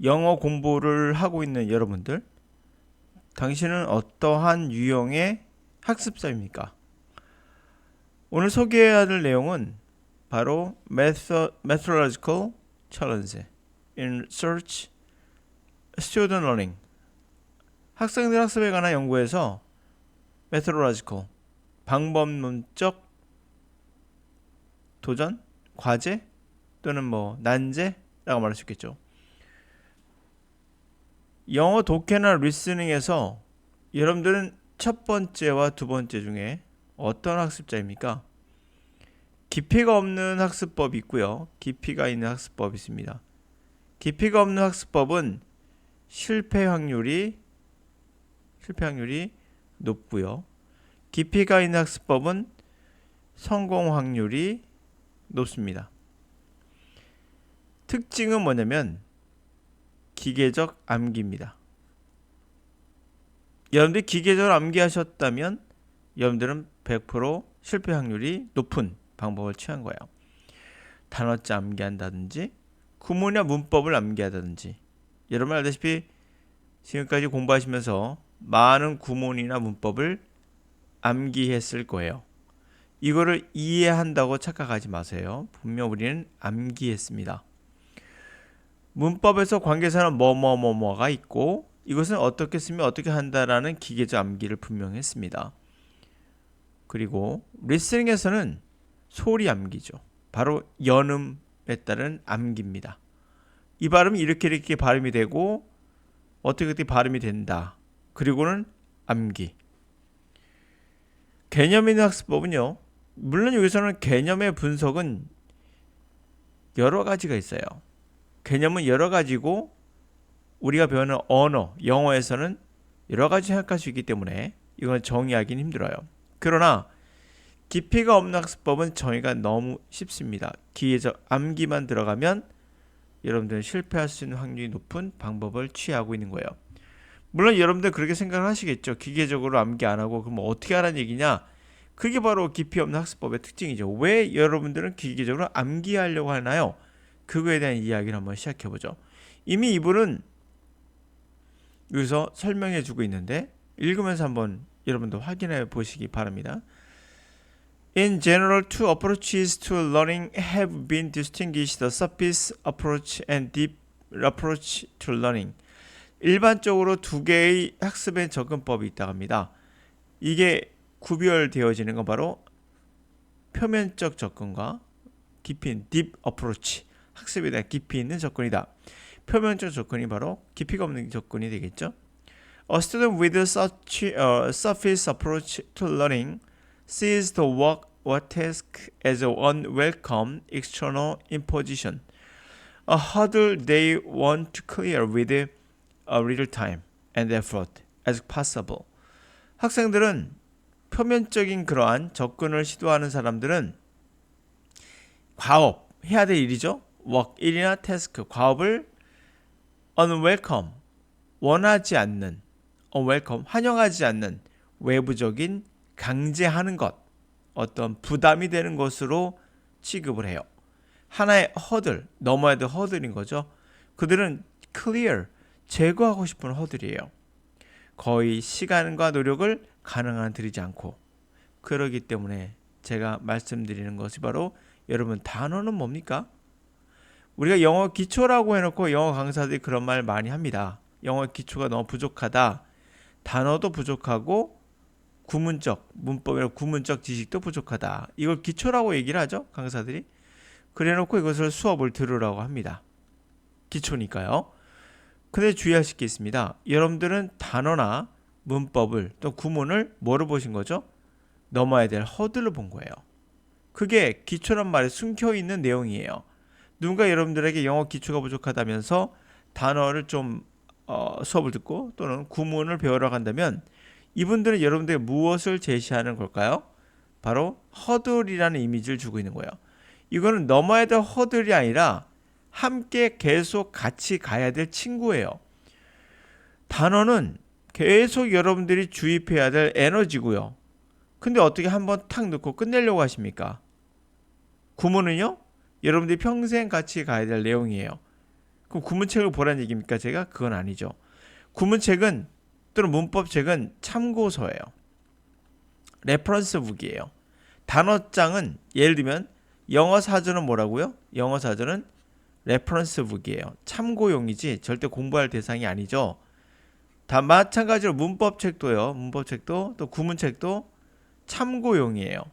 영어 공부를 하고 있는 여러분들, 당신은 어떠한 유형의 학습자입니까? 오늘 소개해야 할 내용은 바로 Methodological Challenge in Search Student Learning. 학생들 학습에 관한 연구에서 Methodological, 방법론적 도전, 과제 또는 난제라고 말할 수 있겠죠. 영어 독해나 리스닝에서 여러분들은 첫 번째와 두 번째 중에 어떤 학습자입니까? 깊이가 없는 학습법이 있고요. 깊이가 있는 학습법이 있습니다. 깊이가 없는 학습법은 실패 확률이 높고요. 깊이가 있는 학습법은 성공 확률이 높습니다. 특징은 뭐냐면 기계적 암기입니다. 여러분들이 기계적으로 암기하셨다면 여러분들은 100% 실패 확률이 높은 방법을 취한 거예요. 단어짜 암기한다든지 구문이나 문법을 암기한다든지, 여러분 알다시피 지금까지 공부하시면서 많은 구문이나 문법을 암기했을 거예요. 이거를 이해한다고 착각하지 마세요. 분명 우리는 암기했습니다. 문법에서 관계사는 뭐가 있고 이것은 어떻게 쓰면 어떻게 한다라는 기계적 암기를 분명히 했습니다. 그리고 리스닝에서는 소리 암기죠. 바로 연음에 따른 암기입니다. 이 발음이 이렇게 발음이 되고 어떻게 발음이 된다. 그리고는 암기. 개념 있는 학습법은요. 물론 여기서는 개념의 분석은 여러 가지가 있어요. 개념은 여러 가지고 우리가 배우는 언어, 영어에서는 여러 가지 생각할 수 있기 때문에 이건 정의하기는 힘들어요. 그러나 깊이가 없는 학습법은 정의가 너무 쉽습니다. 기계적 암기만 들어가면 여러분들은 실패할 수 있는 확률이 높은 방법을 취하고 있는 거예요. 물론 여러분들 그렇게 생각을 하시겠죠. 기계적으로 암기 안 하고 그럼 어떻게 하라는 얘기냐? 그게 바로 깊이 없는 학습법의 특징이죠. 왜 여러분들은 기계적으로 암기하려고 하나요? 그거에 대한 이야기를 한번 시작해보죠. 이미 이분은 여기서 설명해 주고 있는데 읽으면서 한번 여러분도 확인해 보시기 바랍니다. In general, two approaches to learning have been distinguished: the surface approach and deep approach to learning. 일반적으로 두 개의 학습의 접근법이 있다고 합니다. 이게 구별되어지는 건 바로 표면적 접근과 깊이 있는 deep approach, 학습에 대한 깊이 있는 접근이다. 표면적 접근이 바로 깊이가 없는 접근이 되겠죠. A student with such surface approach to learning sees the work or task as an unwelcome external imposition, a hurdle they want to clear with a little time and effort as possible. 학생들은 표면적인 그러한 접근을 시도하는 사람들은 과업, 해야 될 일이죠. work, 일이나 task, 과업을 unwelcome, 원하지 않는, unwelcome, 환영하지 않는 외부적인 강제하는 것, 어떤 부담이 되는 것으로 취급을 해요. 하나의 허들, 넘어야 될 허들인 거죠. 그들은 clear, 제거하고 싶은 허들이에요. 거의 시간과 노력을 가능한 한 들이지 않고, 그러기 때문에 제가 말씀드리는 것이 바로 여러분 단어는 뭡니까? 우리가 영어 기초라고 해놓고 영어 강사들이 그런 말 많이 합니다. 영어 기초가 너무 부족하다. 단어도 부족하고 구문적, 문법이나 구문적 지식도 부족하다. 이걸 기초라고 얘기를 하죠. 강사들이. 그래놓고 이것을 수업을 들으라고 합니다. 기초니까요. 근데 주의하실 게 있습니다. 여러분들은 단어나 문법을 또 구문을 뭐로 보신 거죠? 넘어야 될 허들로 본 거예요. 그게 기초란 말에 숨겨있는 내용이에요. 누군가 여러분들에게 영어 기초가 부족하다면서 단어를 좀 수업을 듣고 또는 구문을 배우러 간다면 이분들은 여러분들에게 무엇을 제시하는 걸까요? 바로 허들이라는 이미지를 주고 있는 거예요. 이거는 넘어야 될 허들이 아니라 함께 계속 같이 가야 될 친구예요. 단어는 계속 여러분들이 주입해야 될 에너지고요. 근데 어떻게 한번 탁 넣고 끝내려고 하십니까? 구문은요? 여러분들이 평생 같이 가야 될 내용이에요. 그럼 구문책을 보라는 얘기입니까? 제가 그건 아니죠. 구문책은 또는 문법책은 참고서예요. 레퍼런스 북이에요. 단어장은 예를 들면 영어 사전은 뭐라고요? 영어 사전은 레퍼런스 북이에요. 참고용이지 절대 공부할 대상이 아니죠. 다 마찬가지로 문법책도요. 문법책도 또 구문책도 참고용이에요.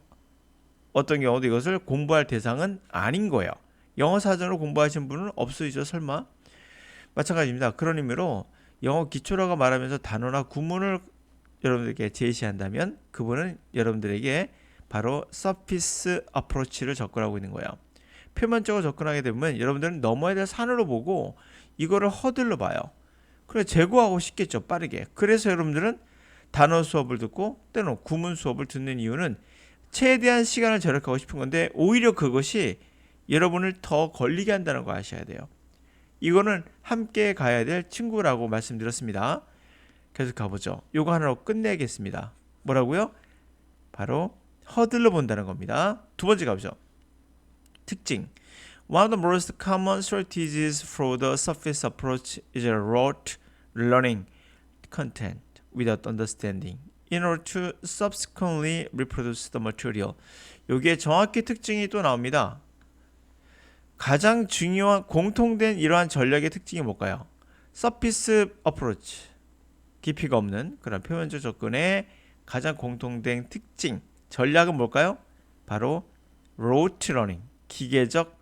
어떤 경우도 이것을 공부할 대상은 아닌 거예요. 영어 사전으로 공부하신 분은 없으시죠? 설마? 마찬가지입니다. 그런 의미로 영어 기초라고 말하면서 단어나 구문을 여러분들에게 제시한다면 그분은 여러분들에게 바로 서피스 어프로치를 접근하고 있는 거예요. 표면적으로 접근하게 되면 여러분들은 넘어야 될 산으로 보고 이거를 허들로 봐요. 그래 제거하고 싶겠죠. 빠르게. 그래서 여러분들은 단어 수업을 듣고 때는 구문 수업을 듣는 이유는 최대한 시간을 절약하고 싶은 건데 오히려 그것이 여러분을 더 걸리게 한다는 거 아셔야 돼요. 이거는 함께 가야 될 친구라고 말씀드렸습니다. 계속 가보죠. 요거 하나로 끝내겠습니다. 뭐라고요? 바로 허들로 본다는 겁니다. 두 번째 가보죠. 특징. One of the most common strategies for the surface approach is rote learning content without understanding in order to subsequently reproduce the material. 여기에 정확히 특징이 또 나옵니다. 가장 중요한 공통된 이러한 전략의 특징이 뭘까요? 서피스 어프로치, 깊이가 없는 그런 표면적 접근의 가장 공통된 특징, 전략은 뭘까요? 바로 rote learning, 기계적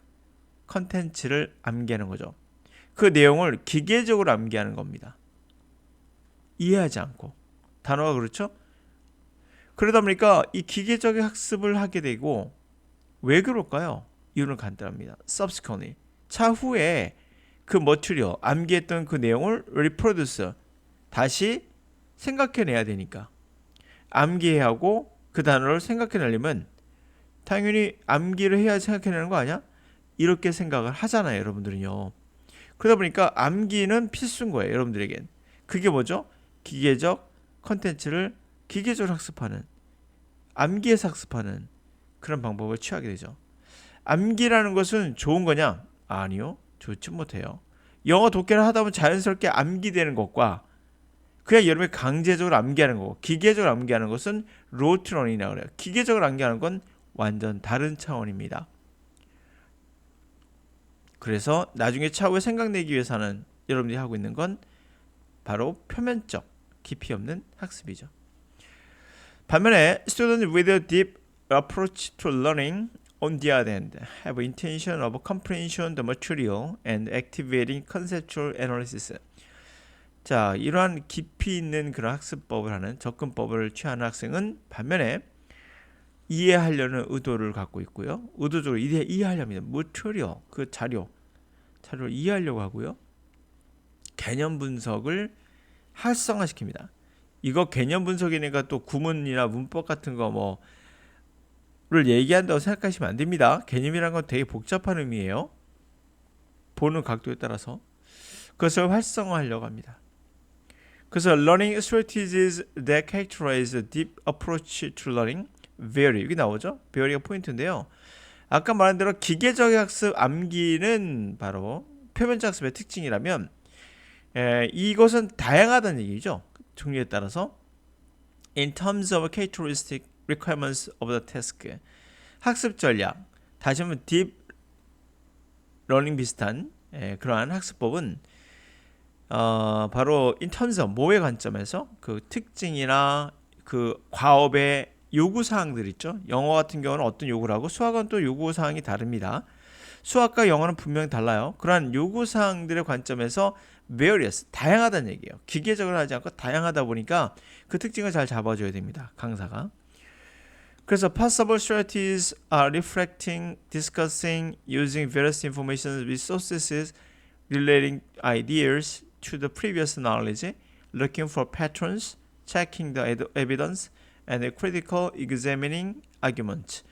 컨텐츠를 암기하는 거죠. 그 내용을 기계적으로 암기하는 겁니다. 이해하지 않고. 단어가 그렇죠? 그러다 보니까 이 기계적인 학습을 하게 되고 왜 그럴까요? 이유는 간단합니다. subsequently. 차후에 그 머티리얼, 암기했던 그 내용을 reproduce, 다시 생각해내야 되니까. 암기해야 하고 그 단어를 생각해내려면 당연히 암기를 해야 생각해내는 거 아니야? 이렇게 생각을 하잖아요, 여러분들은요. 그러다 보니까 암기는 필수인 거예요, 여러분들에겐. 그게 뭐죠? 기계적 컨텐츠를 기계적으로 학습하는, 암기해서 학습하는 그런 방법을 취하게 되죠. 암기라는 것은 좋은 거냐? 아니요, 좋지 못해요. 영어 독해를 하다 보면 자연스럽게 암기되는 것과 그냥 여러분이 강제적으로 암기하는 거고 기계적으로 암기하는 것은 로트런이라고 그래요. 기계적으로 암기하는 건 완전 다른 차원입니다. 그래서 나중에 차후에 생각내기 위해서는 여러분들이 하고 있는 건 바로 표면적, 깊이 없는 학습이죠. 반면에 students with a deep approach to learning on the other hand have intention of comprehension the material and activating conceptual analysis. 자, 이러한 깊이 있는 그런 학습법을 하는 접근법을 취하는 학생은 반면에 이해하려는 의도를 갖고 있고요. 의도적으로 이해하려 합니다. material, 그 자료를 이해하려고 하고요. 개념 분석을 활성화시킵니다. 이거 개념 분석이니까 또 구문이나 문법 같은 거 뭐를 얘기한다고 생각하시면 안 됩니다. 개념이란 건 되게 복잡한 의미예요. 보는 각도에 따라서. 그것을 활성화하려고 합니다. 그래서 learning strategies that characterize a deep approach to learning vary. 여기 나오죠? vary가 포인트인데요. 아까 말한 대로 기계적 학습 암기는 바로 표면적 학습의 특징이라면 이것은 다양하다는 얘기죠. 종류에 따라서 in terms of characteristic requirements of the task. 학습 전략. 다시 한번 deep learning 비슷한 그러한 학습법은 바로 in terms of 뭐의 관점에서 그 특징이나 그 과업의 요구사항들 있죠. 영어 같은 경우는 어떤 요구를 하고 수학은 또 요구사항이 다릅니다. 수학과 영어는 분명히 달라요. 그러한 요구사항들의 관점에서 various, 다양하다는 얘기예요. 기계적으로 하지 않고 다양하다 보니까 그 특징을 잘 잡아줘야 됩니다. 강사가. 그래서 possible strategies are reflecting, discussing, using various information resources relating ideas to the previous knowledge, looking for patterns, checking the evidence, and critical examining arguments.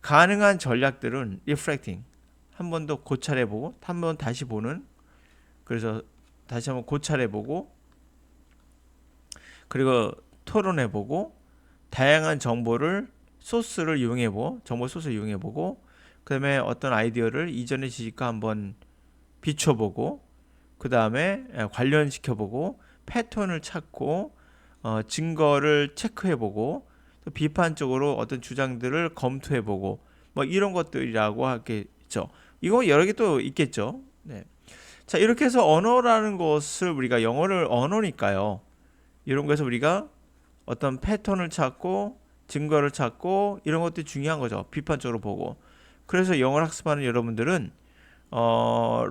가능한 전략들은 reflecting, 한 번 더 고찰해보고 한 번 다시 보는, 그래서 다시 한번 고찰해보고 그리고 토론해보고 다양한 정보를 소스를 이용해보고 정보 소스를 이용해보고 그 다음에 어떤 아이디어를 이전의 지식과 한번 비춰보고 그 다음에 관련시켜보고 패턴을 찾고 증거를 체크해보고 또 비판적으로 어떤 주장들을 검토해보고 뭐 이런 것들이라고 하겠죠. 이거 여러 개 또 있겠죠. 네. 자, 이렇게 해서 언어라는 것을 우리가 영어를 언어니까요. 이런 거에서 우리가 어떤 패턴을 찾고 증거를 찾고 이런 것들이 중요한 거죠. 비판적으로 보고. 그래서 영어를 학습하는 여러분들은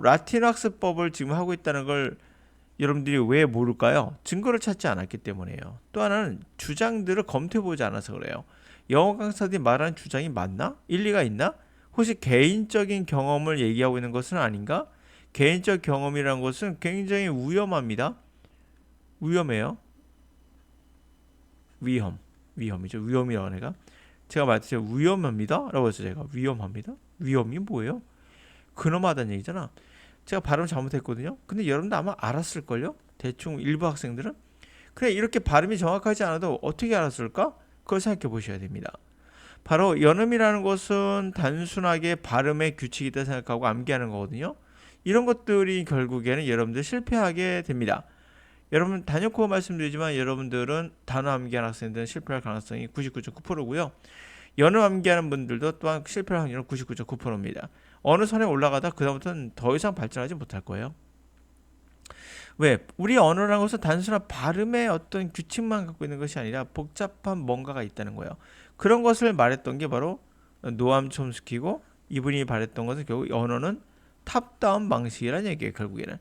라틴 학습법을 지금 하고 있다는 걸 여러분들이 왜 모를까요? 증거를 찾지 않았기 때문이에요. 또 하나는 주장들을 검토해보지 않아서 그래요. 영어 강사들이 말하는 주장이 맞나? 일리가 있나? 혹시 개인적인 경험을 얘기하고 있는 것은 아닌가? 개인적 경험이라는 것은 굉장히 위험합니다. 위험해요. 위험이죠. 위험이라고 내가 제가 말했죠. 위험합니다. 라고 해서 제가 위험합니다. 위험이 뭐예요? 근엄하다는 얘기잖아. 제가 발음 잘못했거든요. 근데 여러분도 아마 알았을걸요? 대충 일부 학생들은. 그래, 이렇게 발음이 정확하지 않아도 어떻게 알았을까? 그걸 생각해 보셔야 됩니다. 바로 연음이라는 것은 단순하게 발음의 규칙이다 생각하고 암기하는 거거든요. 이런 것들이 결국에는 여러분들 실패하게 됩니다. 여러분 단연코 말씀드리지만 여러분들은 단어 암기하는 학생들은 실패할 가능성이 99.9%고요. 연음 암기하는 분들도 또한 실패할 확률은 99.9%입니다. 어느 선에 올라가다 그다음부터는 더 이상 발전하지 못할 거예요. 왜? 우리 언어라는 것은 단순한 발음의 어떤 규칙만 갖고 있는 것이 아니라 복잡한 뭔가가 있다는 거예요. 그런 것을 말했던 게 바로 노암 촘스키고 이분이 말했던 것은 결국 언어는 탑다운 방식이라는 얘기예요. 결국에는.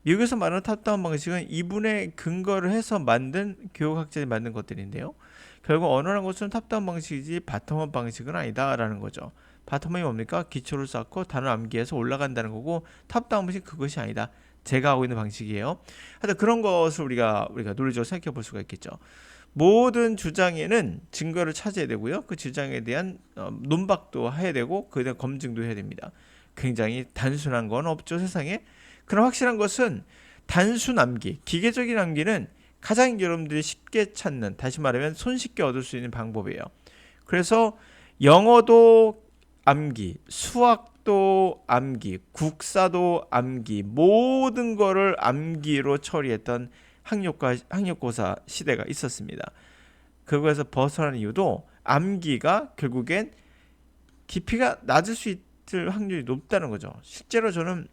미국에서 말하는 탑다운 방식은 이분의 근거를 해서 만든 교육학자들이 만든 것들인데요. 결국 언어라는 것은 탑다운 방식이지 바텀업 방식은 아니다라는 거죠. 바텀업이 뭡니까? 기초를 쌓고 단어 암기해서 올라간다는 거고 탑다운 방식 그것이 아니다. 제가 하고 있는 방식이에요. 하여튼 그런 것을 우리가 논리적으로 생각해 볼 수가 있겠죠. 모든 주장에는 증거를 찾아야 되고요. 그 주장에 대한 논박도 해야 되고 그에 대한 검증도 해야 됩니다. 굉장히 단순한 건 없죠, 세상에. 그럼 확실한 것은 단순 암기, 기계적인 암기는 가장 여러분들이 쉽게 찾는, 다시 말하면 손쉽게 얻을 수 있는 방법이에요. 그래서 영어도 암기, 수학도 암기, 국사도 암기, 모든 거를 암기로 처리했던 학력고사 시대가 있었습니다. 그거에서 벗어나는 이유도 암기가 결국엔 깊이가 낮을 수 있을 확률이 높다는 거죠. 실제로 저는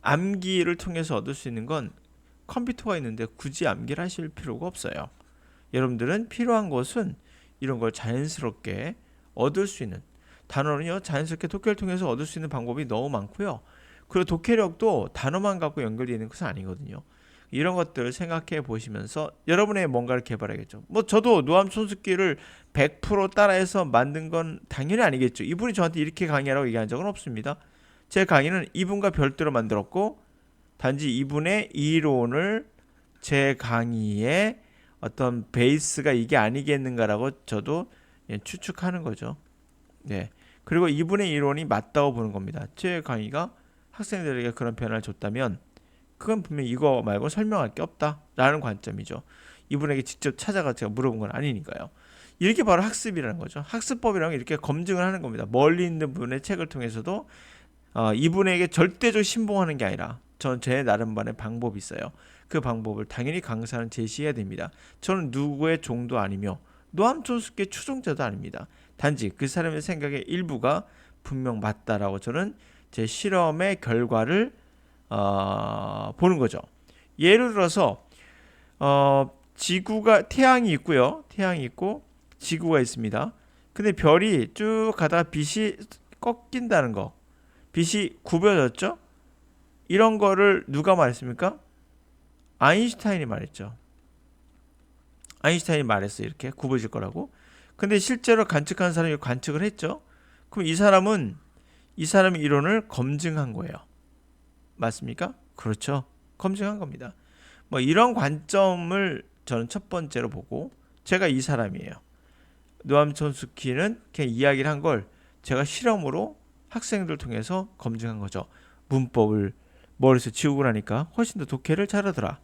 암기를 통해서 얻을 수 있는 건 컴퓨터가 있는데 굳이 암기를 하실 필요가 없어요. 여러분들은 필요한 것은 이런 걸 자연스럽게 얻을 수 있는 단어는요, 자연스럽게 독해를 통해서 얻을 수 있는 방법이 너무 많고요. 그리고 독해력도 단어만 갖고 연결되어 있는 것은 아니거든요. 이런 것들을 생각해 보시면서 여러분의 뭔가를 개발하겠죠. 뭐 저도 노암 촘스키를 100% 따라해서 만든 건 당연히 아니겠죠. 이분이 저한테 이렇게 강의하라고 얘기한 적은 없습니다. 제 강의는 이분과 별도로 만들었고 단지 이분의 이론을 제 강의의 어떤 베이스가 이게 아니겠는가라고 저도 추측하는 거죠. 네. 그리고 이분의 이론이 맞다고 보는 겁니다. 제 강의가 학생들에게 그런 변화를 줬다면 그건 분명히 이거 말고 설명할 게 없다라는 관점이죠. 이분에게 직접 찾아가 제가 물어본 건 아니니까요. 이렇게 바로 학습이라는 거죠. 학습법이라는 게 이렇게 검증을 하는 겁니다. 멀리 있는 분의 책을 통해서도 이분에게 절대적으로 신봉하는 게 아니라 전 제 나름만의 방법이 있어요. 그 방법을 당연히 강사는 제시해야 됩니다. 저는 누구의 종도 아니며 노암 촘스키의 추종자도 아닙니다. 단지 그 사람의 생각의 일부가 분명 맞다라고 저는 제 실험의 결과를 보는 거죠. 예를 들어서 지구가 태양이 있고요. 태양이 있고 지구가 있습니다. 근데 별이 쭉 가다가 빛이 꺾인다는 거. 빛이 굽어졌죠? 이런 거를 누가 말했습니까? 아인슈타인이 말했죠. 아인슈타인이 말했어요. 이렇게 굽어질 거라고. 근데 실제로 관측한 사람이 관측을 했죠. 그럼 이 사람의 이론을 검증한 거예요. 맞습니까? 그렇죠. 검증한 겁니다. 뭐 이런 관점을 저는 첫 번째로 보고 제가 이 사람이에요. 노암 촘스키는 그냥 이야기를 한 걸 제가 실험으로 학생들 통해서 검증한 거죠. 문법을 머릿속에 지우고 나니까 훨씬 더 독해를 잘하더라.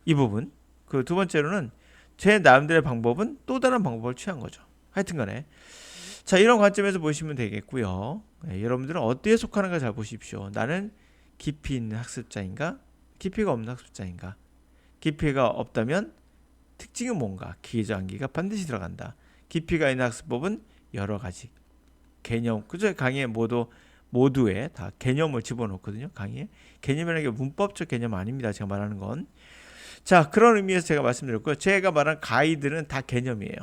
이 부분. 그 두 번째로는 제 나름대로의 방법은 또 다른 방법을 취한 거죠. 하여튼 간에 자, 이런 관점에서 보시면 되겠고요. 네, 여러분들은 어디에 속하는가 잘 보십시오. 나는 깊이 있는 학습자인가? 깊이가 없는 학습자인가? 깊이가 없다면 특징은 뭔가? 기저항기가 반드시 들어간다. 깊이가 있는 학습법은 여러 가지 개념, 그죠? 강의에 모두에 다 개념을 집어넣거든요. 강의에 개념이라는 게 문법적 개념 아닙니다. 제가 말하는 건. 자, 그런 의미에서 제가 말씀드렸고요. 제가 말한 가이드는 다 개념이에요.